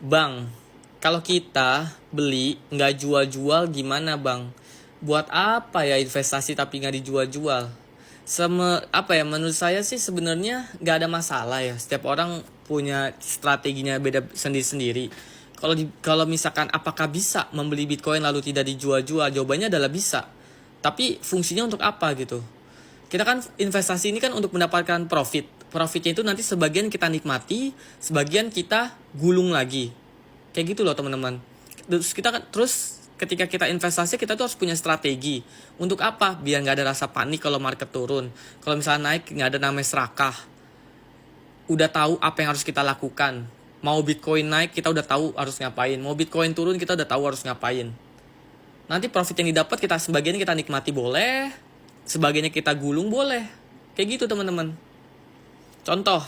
Bang, kalau kita beli nggak jual-jual gimana bang? Buat apa ya investasi tapi nggak dijual-jual? Menurut saya sih sebenarnya nggak ada masalah ya. Setiap orang punya strateginya beda sendiri-sendiri. Kalau misalkan apakah bisa membeli Bitcoin lalu tidak dijual-jual? Jawabannya adalah bisa. Tapi fungsinya untuk apa gitu? Kita kan investasi ini kan untuk mendapatkan profit. Profitnya itu nanti sebagian kita nikmati, sebagian kita gulung lagi. Kayak gitu loh teman-teman. Terus ketika kita investasi kita tuh harus punya strategi. Untuk apa? Biar nggak ada rasa panik kalau market turun. Kalau misalnya naik nggak ada namanya serakah. Udah tahu apa yang harus kita lakukan. Mau Bitcoin naik kita udah tahu harus ngapain. Mau Bitcoin turun kita udah tahu harus ngapain. Nanti profit yang didapat kita sebagian kita nikmati boleh, sebagiannya kita gulung boleh. Kayak gitu teman-teman. Contoh,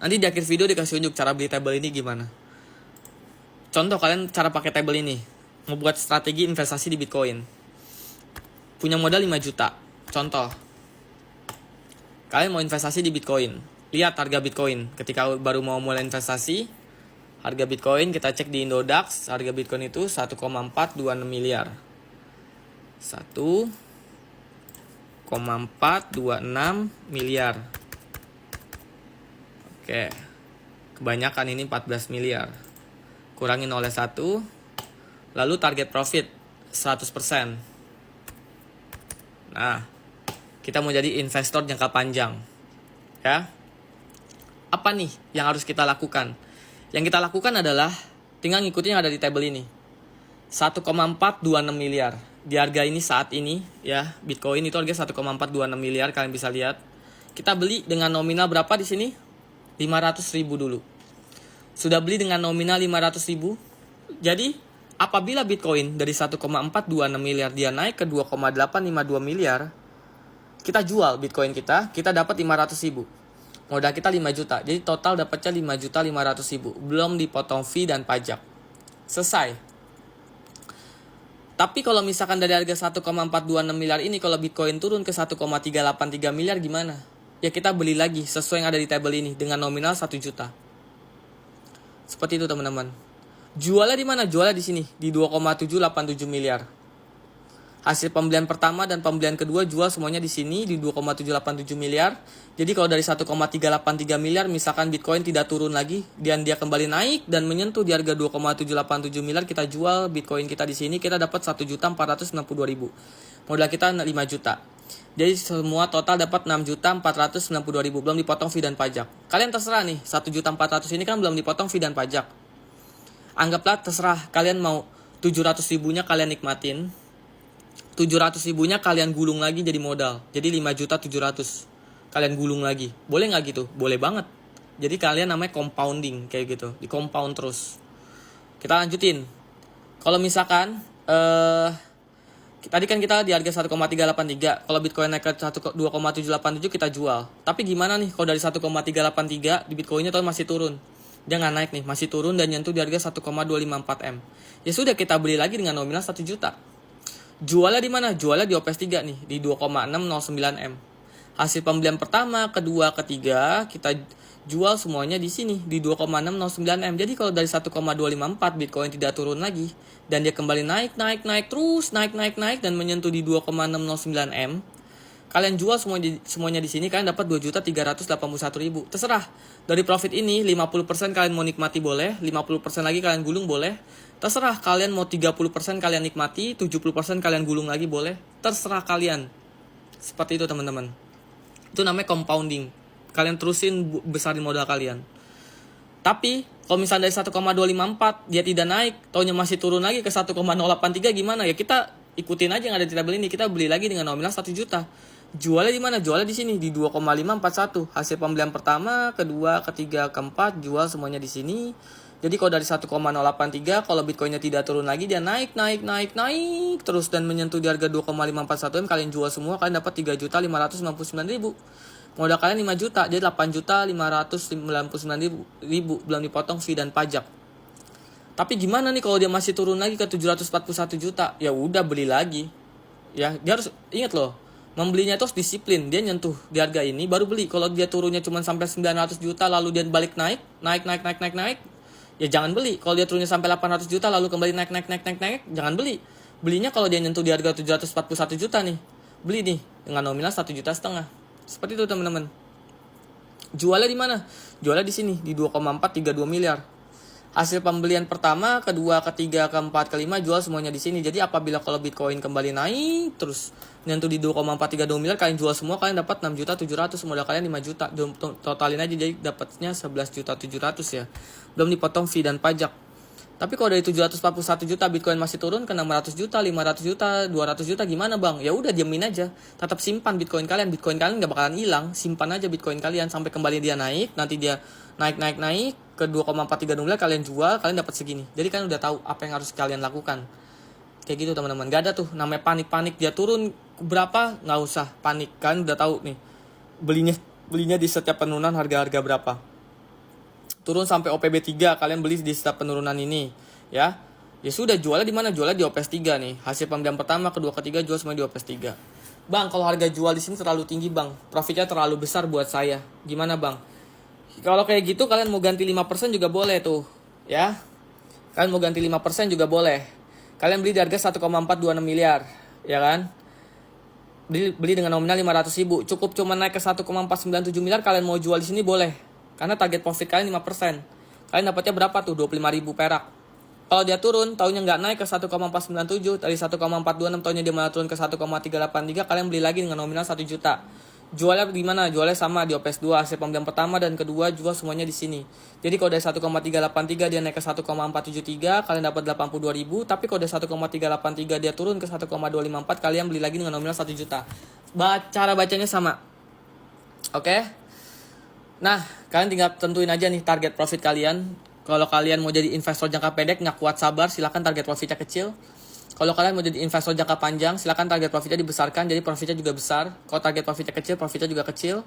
nanti di akhir video dikasih unjuk cara beli table ini gimana. Contoh kalian cara pakai table ini, mau buat strategi investasi di Bitcoin. Punya modal 5 juta. Contoh, kalian mau investasi di Bitcoin. Lihat harga Bitcoin. Ketika baru mau mulai investasi, harga Bitcoin kita cek di Indodax, harga Bitcoin itu 1,426 miliar. 1,426 miliar. Oke. Kebanyakan ini 14 miliar. Kurangin oleh 1. Lalu target profit 100%. Nah, kita mau jadi investor jangka panjang. Ya. Apa nih yang harus kita lakukan? Yang kita lakukan adalah tinggal ngikutin yang ada di table ini. 1,426 miliar. Di harga ini saat ini ya, Bitcoin itu harga 1,426 miliar, kalian bisa lihat. Kita beli dengan nominal berapa di sini? 500.000 dulu. Sudah beli dengan nominal 500.000. Jadi, apabila Bitcoin dari 1,426 miliar dia naik ke 2,852 miliar, kita jual Bitcoin kita dapat 500.000. Modal kita 5 juta. Jadi total dapatnya 5.500.000. Belum dipotong fee dan pajak. Selesai. Tapi kalau misalkan dari harga 1,426 miliar ini, kalau Bitcoin turun ke 1,383 miliar gimana? Ya kita beli lagi sesuai yang ada di table ini dengan nominal 1 juta. Seperti itu teman-teman. Jualnya di mana? Jualnya di sini di 2,787 miliar. Hasil pembelian pertama dan pembelian kedua jual semuanya di sini di 2,787 miliar. Jadi kalau dari 1,383 miliar misalkan Bitcoin tidak turun lagi dan dia kembali naik dan menyentuh di harga 2,787 miliar, kita jual Bitcoin kita di sini, kita dapat 1.492.000. Modal kita 5 juta. Jadi semua total dapat 6.492.000 belum dipotong fee dan pajak. Kalian terserah nih, 1.400.000 ini kan belum dipotong fee dan pajak. Anggaplah terserah kalian mau 700.000-nya kalian nikmatin. 700.000-nya kalian gulung lagi jadi modal. Jadi 5.700.000 kalian gulung lagi. Boleh nggak gitu? Boleh banget. Jadi kalian namanya compounding kayak gitu. Di compound terus. Kita lanjutin. Kalau misalkan tadi kan kita di harga 1,383. Kalau Bitcoin naik ke 2,787 kita jual. Tapi gimana nih kalau dari 1,383 di Bitcoinnya tuh masih turun. Dia nggak naik nih, masih turun dan nyentuh di harga 1,254 M. Ya sudah, kita beli lagi dengan nominal 1 juta. Jualnya di mana? Jualnya di OPS 3 nih, di 2,609 M. Hasil pembelian pertama, kedua, ketiga, kita jual semuanya di sini, di 2,609 M. Jadi kalau dari 1,254 Bitcoin tidak turun lagi, dan dia kembali naik, terus naik, dan menyentuh di 2,609 M, kalian jual semuanya di sini, kalian dapat 2.381.000. Terserah. Dari profit ini 50% kalian mau nikmati boleh, 50% lagi kalian gulung boleh. Terserah kalian mau 30% kalian nikmati, 70% kalian gulung lagi boleh. Terserah kalian. Seperti itu teman-teman. Itu namanya compounding. Kalian terusin besarin modal kalian. Tapi kalau misalnya dari 1,254 dia tidak naik, taunya masih turun lagi ke 1,083 gimana? Ya kita ikutin aja yang ada di tabel ini. Kita beli lagi dengan nominal 1 juta. Jualnya di mana? Jualnya di sini di 2,541. Hasil pembelian pertama, kedua, ketiga, keempat jual semuanya di sini. Jadi kalau dari 1,083 kalau Bitcoinnya tidak turun lagi, dia naik terus dan menyentuh di harga 2,541 M, kalian jual semua, kalian dapat 3.599.000. Modal kalian 5 juta, jadi 8.599.000 belum dipotong fee dan pajak. Tapi gimana nih kalau dia masih turun lagi ke 741 juta? Ya udah beli lagi. Ya, dia harus ingat loh. Membelinya itu harus disiplin. Dia nyentuh di harga ini baru beli. Kalau dia turunnya cuma sampai 900 juta lalu dia balik naik, ya jangan beli. Kalau dia turunnya sampai 800 juta lalu kembali naik, jangan beli. Belinya kalau dia nyentuh di harga 741 juta nih, beli nih dengan nominal 1,5 juta. Seperti itu teman-teman. Jualnya di mana? Jualnya di sini di 2,432 miliar. Hasil pembelian pertama, kedua, ketiga, keempat, kelima jual semuanya di sini. Jadi apabila kalau Bitcoin kembali naik terus nyentuh di 2,432 miliar, kalian jual semua, kalian dapat 6.700.000, modal kalian 5 juta. Totalin aja jadi dapatnya 11.700.000 ya. Belum dipotong fee dan pajak. Tapi kalau dari 741 juta Bitcoin masih turun ke 600 juta, 500 juta, 200 juta gimana bang? Ya udah diamin aja. Tetap simpan Bitcoin kalian. Bitcoin kalian nggak bakalan hilang. Simpan aja Bitcoin kalian sampai kembali dia naik. Nanti dia naik ke 2,432 miliar, kalian jual, kalian dapat segini. Jadi kalian udah tahu apa yang harus kalian lakukan. Kayak gitu teman-teman. Gak ada tuh namanya panik-panik dia turun berapa, nggak usah panik. Kalian udah tahu nih belinya di setiap penurunan harga-harga berapa. Turun sampai OPB 3, kalian beli di setiap penurunan ini, ya. Ya sudah, jualnya di mana? Jualnya di OPS 3 nih. Hasil pembelian pertama, kedua, ketiga jual semua di OPS 3. Bang, kalau harga jual di sini terlalu tinggi, Bang. Profitnya terlalu besar buat saya. Gimana, Bang? Kalau kayak gitu kalian mau ganti 5% juga boleh tuh, ya. Kalian mau ganti 5% juga boleh. Kalian beli di harga 1,426 miliar, ya kan? Beli dengan nominal 500.000. Cukup cuma naik ke 1,497 miliar, kalian mau jual di sini boleh. Karena target profit kalian 5%. Kalian dapatnya berapa tuh? 25.000 perak. Kalau dia turun, tahunnya nggak naik ke 1,497, dari 1,426 tahunnya dia malah turun ke 1,383, kalian beli lagi dengan nominal 1 juta. Jualnya gimana? Jualnya sama di OPS 2, hasil pembelian pertama dan kedua jual semuanya di sini. Jadi kalau dari 1,383 dia naik ke 1,473, kalian dapat 82.000, tapi kalau dari 1,383 dia turun ke 1,254, kalian beli lagi dengan nominal 1 juta. Cara bacanya sama. Oke? Nah, kalian tinggal tentuin aja nih target profit kalian. Kalau kalian mau jadi investor jangka pendek, nggak kuat sabar, silakan target profitnya kecil. Kalau kalian mau jadi investor jangka panjang, silakan target profitnya dibesarkan, jadi profitnya juga besar. Kalau target profitnya kecil, profitnya juga kecil.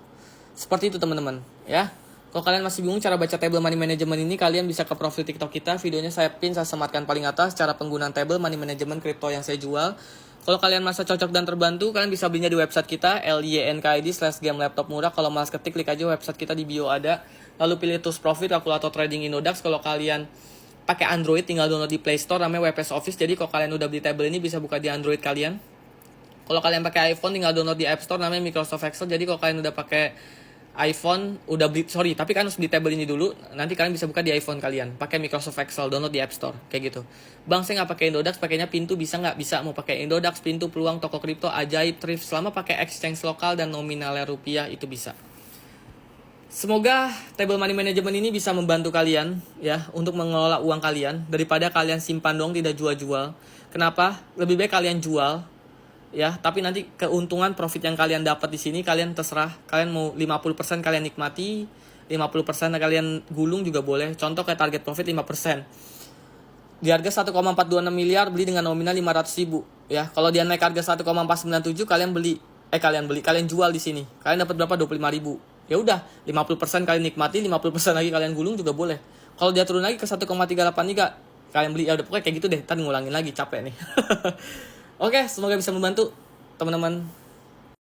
Seperti itu teman-teman, ya. Kalau kalian masih bingung cara baca table money management ini, kalian bisa ke profil TikTok kita. Videonya saya sematkan paling atas cara penggunaan table money management kripto yang saya jual. Kalau kalian merasa cocok dan terbantu, kalian bisa belinya di website kita, lynkaid/game laptop murah. Kalau malas ketik, klik aja website kita di bio ada. Lalu pilih tools profit, kalkulator trading Indodax. Kalau kalian pakai Android, tinggal download di Play Store, namanya WPS Office. Jadi kalau kalian udah beli table ini, bisa buka di Android kalian. Kalau kalian pakai iPhone, tinggal download di App Store, namanya Microsoft Excel. Jadi kalau kalian udah pakai iPhone, tapi kan harus beli table ini dulu. Nanti kalian bisa buka di iPhone kalian, pakai Microsoft Excel, download di App Store, kayak gitu. Bang, saya nggak pakai Indodax, pakainya Pintu bisa nggak? Bisa. Mau pakai Indodax, Pintu, Peluang, Toko Kripto, Ajaib, Thrift, selama pakai exchange lokal dan nominalnya rupiah, itu bisa. Semoga table money management ini bisa membantu kalian ya untuk mengelola uang kalian daripada kalian simpan dong tidak jual-jual. Kenapa? Lebih baik kalian jual ya, tapi nanti keuntungan profit yang kalian dapat di sini kalian terserah. Kalian mau 50% kalian nikmati, 50% kalian gulung juga boleh. Contoh kayak target profit 5%. Di harga 1,426 miliar beli dengan nominal 500.000 ya. Kalau dia naik harga 1,497 kalian kalian jual di sini. Kalian dapat berapa? 25.000. Ya udah, 50% kalian nikmati, 50% lagi kalian gulung juga boleh. Kalau dia turun lagi ke 1,383, kalian beli. Ya udah pokoknya kayak gitu deh. Ntar ngulangin lagi, capek nih. Oke, semoga bisa membantu teman-teman.